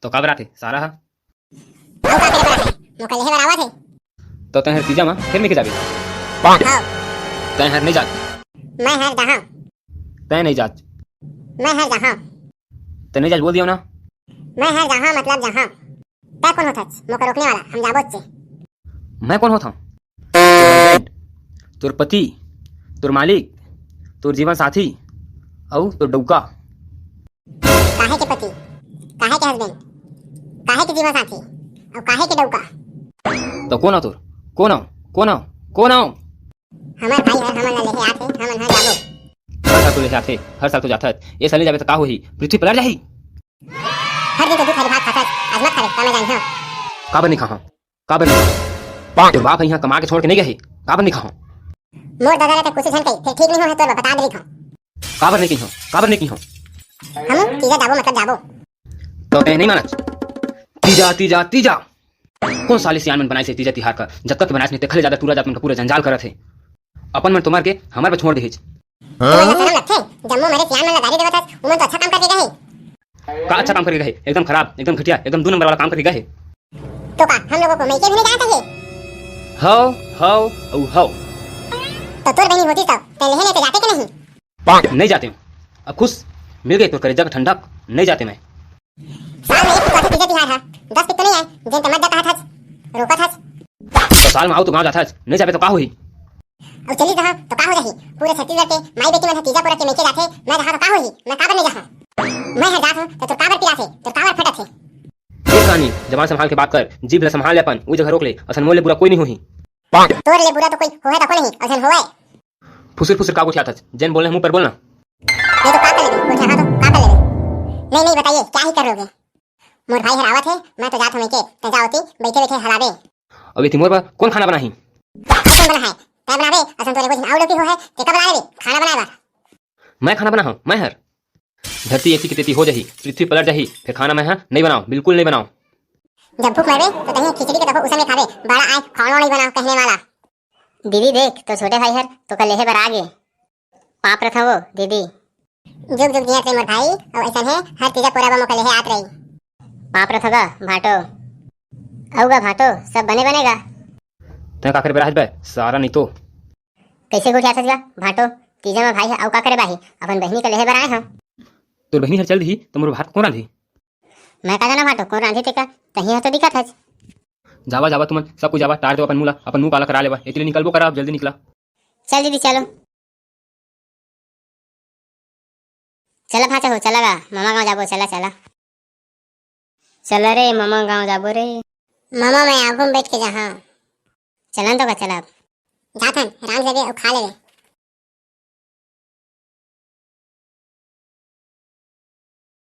तो का बराथे सारा हा आउ का करे बरा है मोके लेहे बर आवत है तो तैहर तीजा में फिर में के जाबे हां तैहर नहीं जात मैं हर जहां तै नहीं जात मैं हर जहां तै नहीं जात बोल दियो ना मैं हर जहां मतलब जहां ता कौन होता मोके रोकने वाला हम जाबोत से मैं कौन होता हूँ तोर पति तोर मालिक तोर जीवन साथी और तोर डौका काहे के पति काहे के हस्बैंड काहे के जीवन साथी और काहे के डौका तो कौन हो तोर कौन हो कौन हो कौन हो हमार भाई है हमन ला लेहे आथे हमन हर जाबो हर साल तो लेके आथे हर साल तो जाता ये साल नहीं जाबे तो का होही पृथ्वी पलट जाही हर दिन तो दूध हरी भात खाता आज मत खाले तमे जाई हां काबर नहीं खाओ काबर नहीं तोर बाप यहाँ कमा के छोड़ के नहीं गए काबर नहीं खाओ मोर दादा रे कुछ झन कई फिर ठीक नहीं हो है तो बता दे लिखो काबर नहीं की हो काबर नहीं की हो हम तीजा जाबो मतलब जाबो तो तै नहीं मानत तीजा तीजा तीजा कौन साले सियान मन बनाए से तीजा तिहार का जब तक बनाए नहीं खले ज्यादा पूरा जात मन का पूरा जंजाल करत है अपन मन तुम्हार के हमार पे छोड़ देहिज तुम्हारे शर्म लगथे जम्मो मेरे सियान मन लगारी देवत है उमन तो अच्छा काम करके गए का अच्छा काम करके गए एकदम खराब एकदम घटिया एकदम 2 नंबर वाला काम करके गए तो का हम लोगों को मैके भी नहीं जाना चाहिए हाउ तो तोर बहनी होती तब ते लेहे लेते जाते कि नहीं नहीं जाते हूँ अब खुश मिल गई तो करेजा का ठंडक नहीं जाते मैं साल में एक तो तीजा तिहार है 10 पिक तो नहीं है जिन तमत जाता था रोका था तो साल में आओ तो गाँव जाता है नहीं जाबे तो का होही और चली जहां तो का हो जाही पूरे छत्तीसगढ़ के माई बेटी मन तीजा पूरा के मेके जाते मैं जहां तो का होही मैं काबर नहीं जहां मैं हर जात हूं तो काबर पिलाथे तो काबर फटत है ये कहानी जबान संभाल के बात कर जीभ ला संभाल ले अपन वो जगह रोक ले असन मोले बुरा कोई नहीं होही तोर ले बुरा तो कोई होए तो कोई नहीं असन होए फुसर फुसर का उठा था जैन बोलने मुंह पर बोलना ये तो का कर लेबे कुछ हां तो का कर लेबे नहीं बताइए क्या ही कर लोगे मोर भाई हरावत है मैं तो जात हूं मेके ते जाओती बैठे बैठे हलावे अब ये तिमोर पर कौन खाना बनाही कौन बना है तै बनावे असन तोरे कुछ आउलो की हो है ते कब बनावे खाना बनाएगा मैं खाना बना हूँ मैं हर धरती ऐसी की तेती हो जाही पृथ्वी पलट जाही फिर खाना मैं नहीं बनाओ बिल्कुल नहीं बनाओ जब भूख मरवे तो दही खिचड़ी के दफो उसमें खावे बड़ा आए खाना नहीं बनाओ कहने वाला दीदी देख तो छोटे भाई हर तो कल लेहे बर आगे पाप रथा वो दीदी जुग जुग जिया मोर भाई और ऐसा है हर तीजा पूरा बमो कल लेहे आत रही पाप रथगा भाटो आऊगा भाटो सब बने बनेगा तै का करे बराज बे सारा नहीं तो कैसे गुठिया सजगा भाटो तीजा में भाई है आउ का करे बाही अपन बहनी के लेहे बर आए हां तोर बहनी हर चल दी तो मोर भात कौन रांधी मैं का जाना भाटो कौन रांधी तेका तही तो दिखत है जावा जावा तुमन सब कुछ जावा टार दो अपन मुंह काला करा लेवा इतने निकलबो करा जल्दी निकला चल दीदी चलो चला भाचा हो चलागा मामा गांव जाबो चला चला चला रे मामा गांव जाबो रे मामा मैं आगू में बैठ के जहां चलन तो का चला जाथन राम से और खा ले